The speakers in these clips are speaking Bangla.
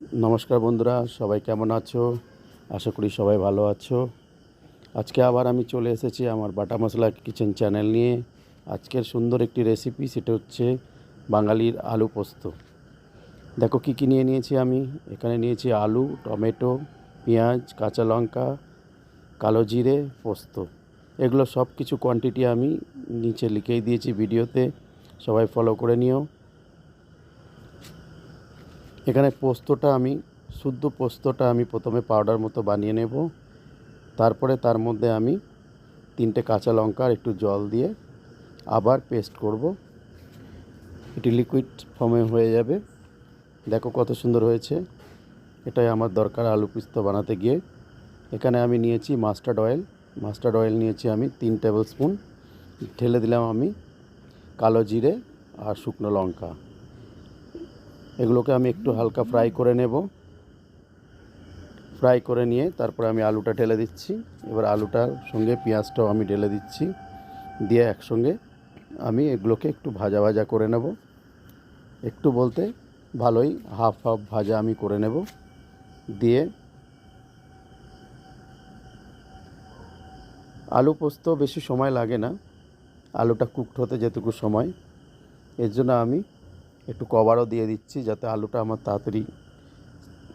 নমস্কার বন্ধুরা, সবাই কেমন আছো? আশা করি সবাই ভালো আছো। আজকে আবার আমি চলে এসেছি আমার বাটামাসালা কিচেন চ্যানেল নিয়ে। আজকের সুন্দর একটি রেসিপি, সেটা হচ্ছে বাঙালির আলু পোস্ত। দেখো কী কী নিয়ে নিয়েছি আমি। এখানে নিয়েছি আলু, টমেটো, পেঁয়াজ, কাঁচা লঙ্কা, কালো জিরে, পোস্ত। এগুলো সব কিছু কোয়ান্টিটি আমি নিচে লিখেই দিয়েছি ভিডিওতে, সবাই ফলো করে নিও। এখানে শুদ্ধ পোস্তটা আমি প্রথমে পাউডার মতো বানিয়ে নেব। তারপরে তার মধ্যে আমি 3টে কাঁচা লঙ্কা আর একটু জল দিয়ে আবার পেস্ট করব। এটি লিকুইড ফর্মে হয়ে যাবে। দেখো কত সুন্দর হয়েছে। এটাই আমার দরকার আলু পোস্ত বানাতে গিয়ে। এখানে আমি নিয়েছি মাস্টার্ড অয়েল নিয়েছি আমি 3 টেবিল স্পুন। ঢেলে দিলাম আমি কালো জিরে আর শুকনো লঙ্কা। এগুলোকে আমি একটু হালকা ফ্রাই করে নেব। ফ্রাই করে নিয়ে তারপরে আমি আলুটা ঢেলে দিচ্ছি। এবার আলুটার সঙ্গে পেঁয়াজটাও আমি ঢেলে দিচ্ছি, দিয়ে একসঙ্গে আমি এগুলোকে একটু ভাজা ভাজা করে নেব। একটু বলতে ভালোই হাফ ভাজা আমি করে নেব। দিয়ে আলু পোস্ত বেশি সময় লাগে না, আলুটা কুকড হতে যেটুকু সময়, এর জন্য আমি একটু কভারও দিয়ে দিচ্ছি যাতে আলুটা আমার তাড়াতাড়ি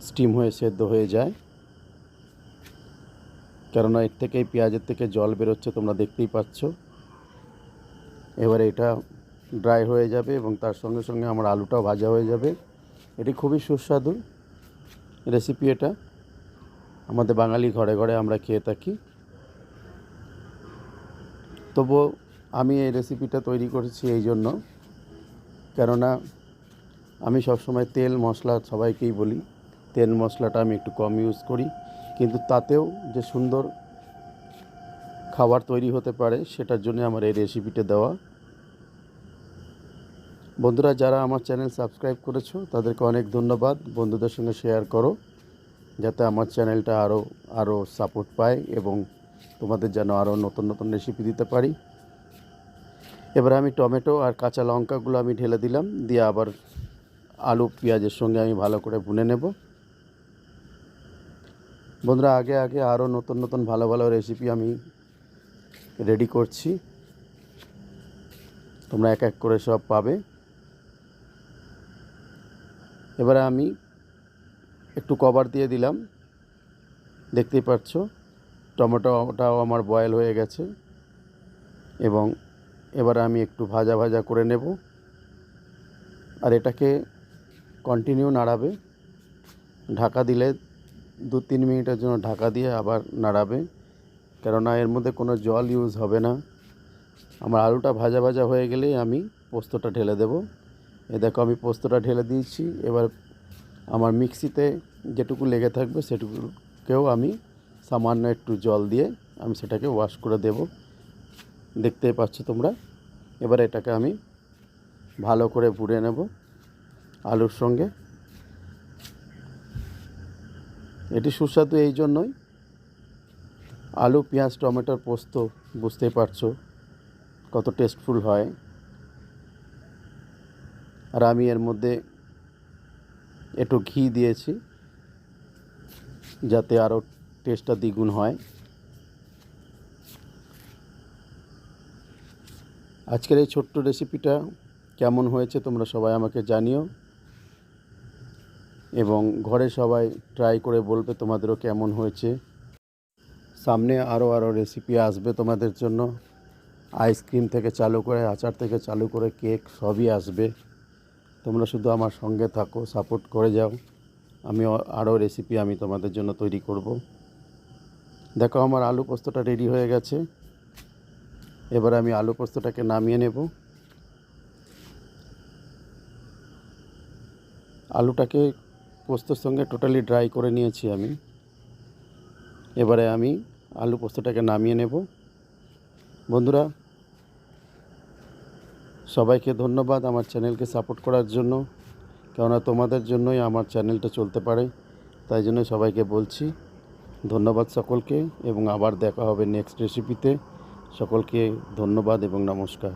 স্টিম হয়ে সেদ্ধ হয়ে যায়। কেননা এর থেকেই পেঁয়াজের থেকে জল বেরোচ্ছে, তোমরা দেখতেই পাচ্ছ। এবারে এটা ড্রাই হয়ে যাবে এবং তার সঙ্গে সঙ্গে আমার আলুটাও ভাজা হয়ে যাবে। এটি খুবই সুস্বাদু রেসিপি। এটা আমাদের বাঙালি ঘরে ঘরে আমরা খেয়ে থাকি। তবুও আমি এই রেসিপিটা তৈরি করেছি এই জন্য, কেননা আমি সবসময় তেল মশলা সবাইকেই বলি তেল মশলাটা আমি একটু কম ইউজ করি, কিন্তু তাতেও যে সুন্দর খাবার তৈরি হতে পারে সেটার জন্য আমার এই রেসিপিটা দেওয়া। বন্ধুরা, যারা আমার চ্যানেল সাবস্ক্রাইব করেছো তাদেরকে অনেক ধন্যবাদ। বন্ধুদের সঙ্গে শেয়ার করো যাতে আমার চ্যানেলটা আরও সাপোর্ট পায় এবং তোমাদের যেন আরও নতুন নতুন রেসিপি দিতে পারি। এবার আমি টমেটো আর কাঁচা লঙ্কাগুলো আমি ঢেলে দিলাম, দিয়ে আবার আলু পেঁয়াজের সঙ্গে আমি ভালো করে ভুনে নেব। বন্ধুরা, আগে আগে আরও নতুন নতুন ভালো ভালো রেসিপি আমি রেডি করছি, তোমরা এক এক করে সব পাবে। এবারে আমি একটু কভার দিয়ে দিলাম, দেখতেই পাচ্ছ টমেটোটাও আমার বয়েল হয়ে গেছে। এবং এবারে আমি একটু ভাজা ভাজা করে নেব, আর এটাকে কন্টিনিউ নাড়াবে। ঢাকা দিলে 2-3 মিনিটের জন্য ঢাকা দিয়ে আবার নাড়াবে, কেননা এর মধ্যে কোনো জল ইউজ হবে না। আমার আলুটা ভাজা ভাজা হয়ে গেলেই আমি পোস্তটা ঢেলে দেব। এ দেখো আমি পোস্তটা ঢেলে দিয়েছি। এবার আমার মিক্সিতে যেটুকু লেগে থাকবে সেটুকুকেও আমি সামান্য একটু জল দিয়ে আমি সেটাকে ওয়াশ করে দেব, দেখতেই পাচ্ছ তোমরা। এবার এটাকে আমি ভালো করে ভুনে নেব আলুর সঙ্গে। এটি সুস্বাদু এই জন্যই, আলু পেঁয়াজ টমেটোর পোস্ত বুঝতেই পারছো কত টেস্টফুল হয়। আর আমি এর মধ্যে একটু ঘি দিয়েছি যাতে আরও টেস্টটা দ্বিগুণ হয়। আজকের এই ছোট্ট রেসিপিটা কেমন হয়েছে তোমরা সবাই আমাকে জানিও, এবং ঘরে সবাই ট্রাই করে বলবে তোমাদেরও কেমন হয়েছে। সামনে আরও রেসিপি আসবে তোমাদের জন্য। আইসক্রিম থেকে চালু করে আচার থেকে চালু করে কেক সবই আসবে। তোমরা শুধু আমার সঙ্গে থাকো, সাপোর্ট করে যাও। আমি আরও রেসিপি আমি তোমাদের জন্য তৈরি করব। দেখো আমার আলু পোস্তটা রেডি হয়ে গেছে। এবার আমি আলু পোস্তটাকে নামিয়ে নেব। আলুটাকে পোস্তর সঙ্গে টোটালি ড্রাই করে নিয়েছি আমি। এবারে আমি আলু পোস্তটাকে নামিয়ে নেব। বন্ধুরা, সবাইকে ধন্যবাদ আমার চ্যানেলকে সাপোর্ট করার জন্য, কেননা তোমাদের জন্যই আমার চ্যানেলটা চলতে পারে। তাই জন্য সবাইকে বলছি ধন্যবাদ সকলকে, এবং আবার দেখা হবে নেক্সট রেসিপিতে। সকলকে ধন্যবাদ এবং নমস্কার।